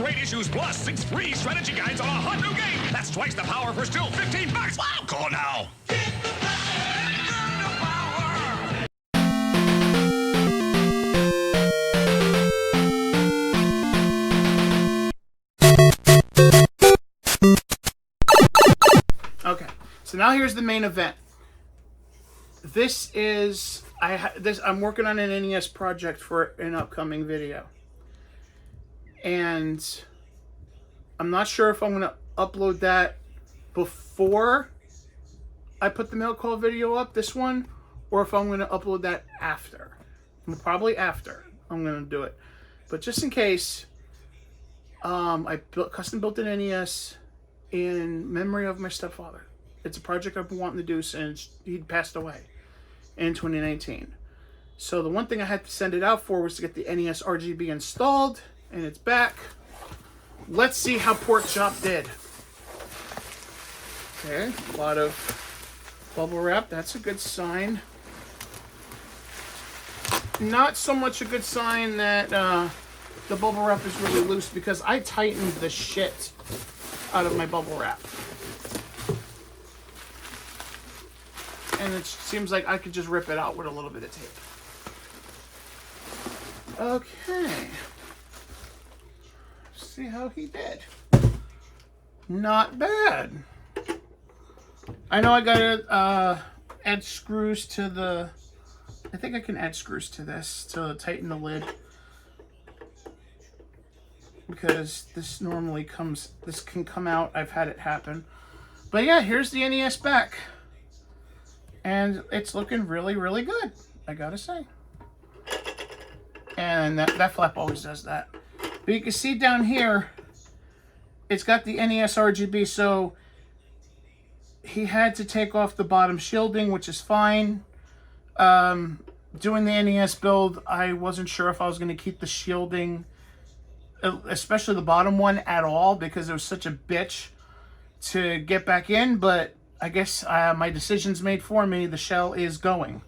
great issues plus 6 free strategy guides on a hot new game. That's twice the power for still $15. Wow, call now. Okay, so now here's the main event. This is I'm working on an NES project for an upcoming video, and I'm not sure if I'm going to upload that before I put the mail call video up, this one, or if I'm going to upload that after. Probably after I'm going to do it, but just in case, I custom built an NES in memory of my stepfather. It's a project I've been wanting to do since he passed away in 2019. So the one thing I had to send it out for was to get the NESRGB installed, and it's back. Let's see how Pork Chop did. Okay, a lot of bubble wrap. That's a good sign. Not so much a good sign that the bubble wrap is really loose, because I tightened the shit out of my bubble wrap. And it seems like I could just rip it out with a little bit of tape. Okay. See how he did. Not bad. I know I gotta add screws to the... I think I can add screws to this to tighten the lid, because this normally comes... This can come out. I've had it happen. But yeah, here's the NES back. And it's looking really, really good, I gotta say. And that flap always does that. But you can see down here, it's got the NESRGB, so he had to take off the bottom shielding, which is fine. Doing the NES build, I wasn't sure if I was going to keep the shielding, especially the bottom one, at all, because it was such a bitch to get back in, but I guess my decision's made for me. The shell is going.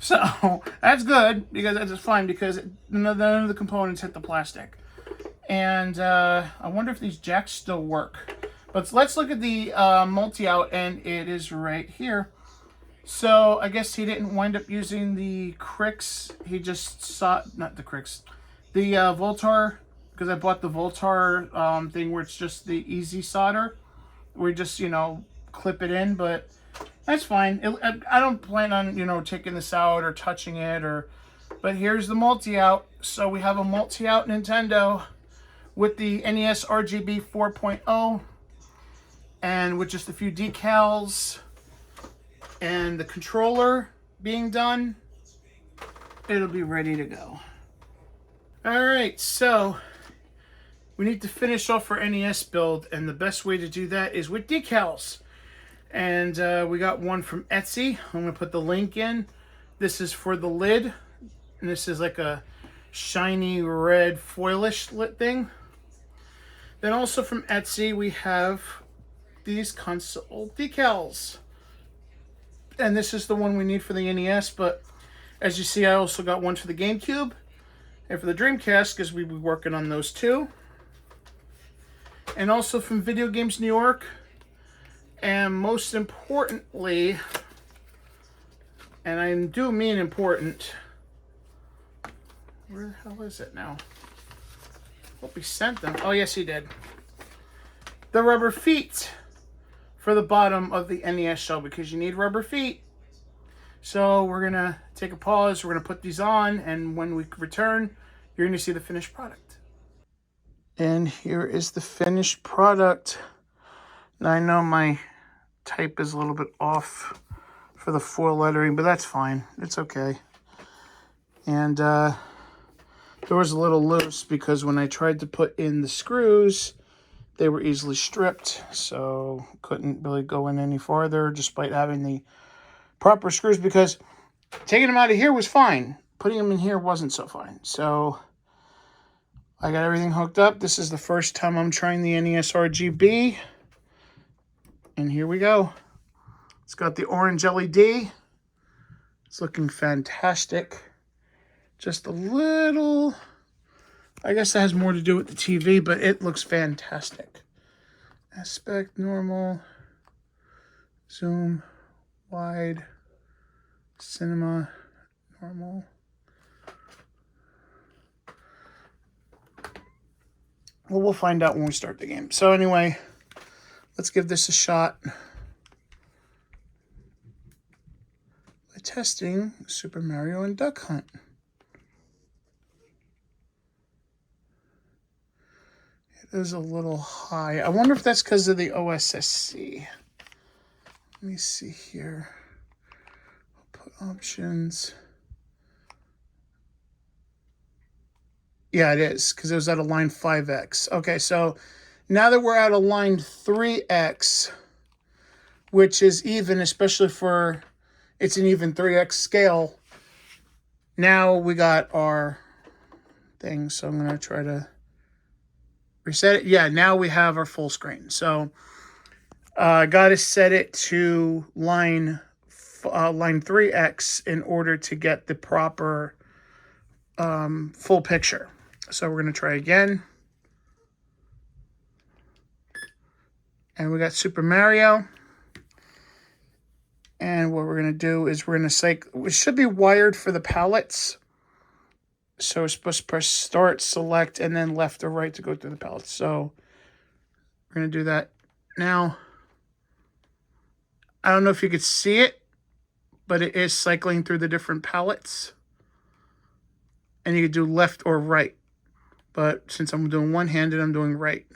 So that's good, because that's fine, because none of the components hit the plastic. And I wonder if these jacks still work. But let's look at the multi-out, and it is right here. So I guess he didn't wind up using the cricks. He just saw, not the cricks, the Voltar, because I bought the Voltar thing where it's just the easy solder, where you just, you know, clip it in. But that's fine. I don't plan on, you know, taking this out or touching it, but here's the multi-out. So we have a multi-out Nintendo with the NES RGB 4.0, and with just a few decals and the controller being done, it'll be ready to go. All right, so we need to finish off our NES build, and the best way to do that is with decals. And we got one from Etsy. I'm going to put the link in. This is for the lid, and this is like a shiny red foilish lit thing. Then also from Etsy, we have these console decals. And this is the one we need for the NES, but as you see, I also got one for the GameCube and for the Dreamcast, because we'll be working on those too. And also from Video Games New York. And most importantly, and I do mean important, where the hell is it now? Hope he sent them. Oh, yes, he did. The rubber feet for the bottom of the NES shell, because you need rubber feet. So we're going to take a pause. We're going to put these on, and when we return, you're going to see the finished product. And here is the finished product. Now, I know my type is a little bit off for the foil lettering, but that's fine. It's okay. And there was a little loose, because when I tried to put in the screws, they were easily stripped, so couldn't really go in any farther despite having the proper screws, because taking them out of here was fine. Putting them in here wasn't so fine. So I got everything hooked up. This is the first time I'm trying the NES RGB. And here we go. It's got the orange LED. It's looking fantastic. Just a little I guess that has more to do with the TV, but it looks fantastic. Aspect, normal, zoom, wide, cinema, normal. Well, we'll find out when we start the game. So anyway, let's give this a shot. By testing Super Mario and Duck Hunt. It is a little high. I wonder if that's because of the OSSC. Let me see here. I'll put options. Yeah, it is, because it was at a line 5X. Okay, so now that we're at a line 3X, which is even, especially for, it's an even 3X scale, now we got our thing. So I'm going to try to reset it. Yeah, now we have our full screen. So I got to set it to line 3X in order to get the proper full picture. So we're going to try again. And we got Super Mario. And what we're going to do is we're going to it should be wired for the palettes. So we're supposed to press start, select, and then left or right to go through the palettes. So we're going to do that now. I don't know if you could see it, but it is cycling through the different palettes. And you could do left or right. But since I'm doing one-handed, I'm doing right.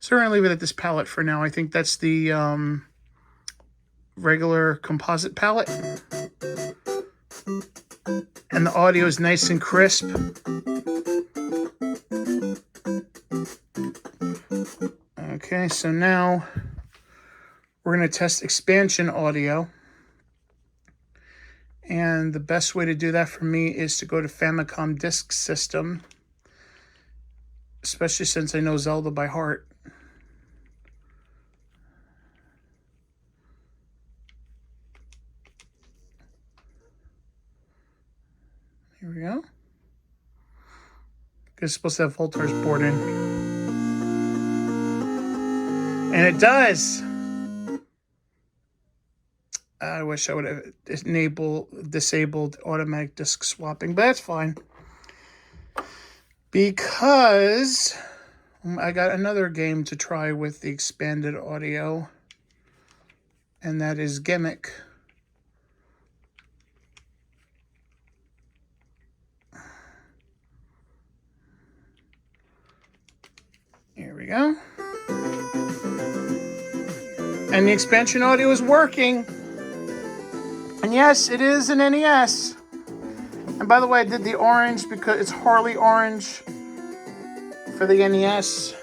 So we're going to leave it at this palette for now. I think that's the regular composite palette. And the audio is nice and crisp. Okay, so now we're going to test expansion audio. And the best way to do that for me is to go to Famicom Disk System, especially since I know Zelda by heart. Here we go. It's supposed to have Voltar's board in. And it does! I wish I would have disabled automatic disc swapping, but that's fine. Because I got another game to try with the expanded audio, and that is Gimmick. Here we go. And the expansion audio is working. And yes, it is an NES. And by the way, I did the orange because it's Harley orange for the NES.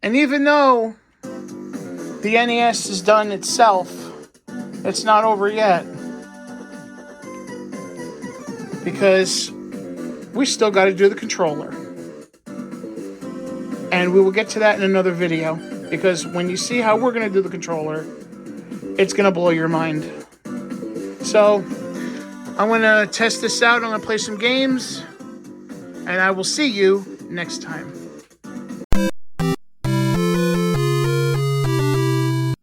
And even though the NES is done itself, it's not over yet. Because we still got to do the controller. And we will get to that in another video. Because when you see how we're going to do the controller, it's going to blow your mind. So, I'm going to test this out. I'm going to play some games. And I will see you next time.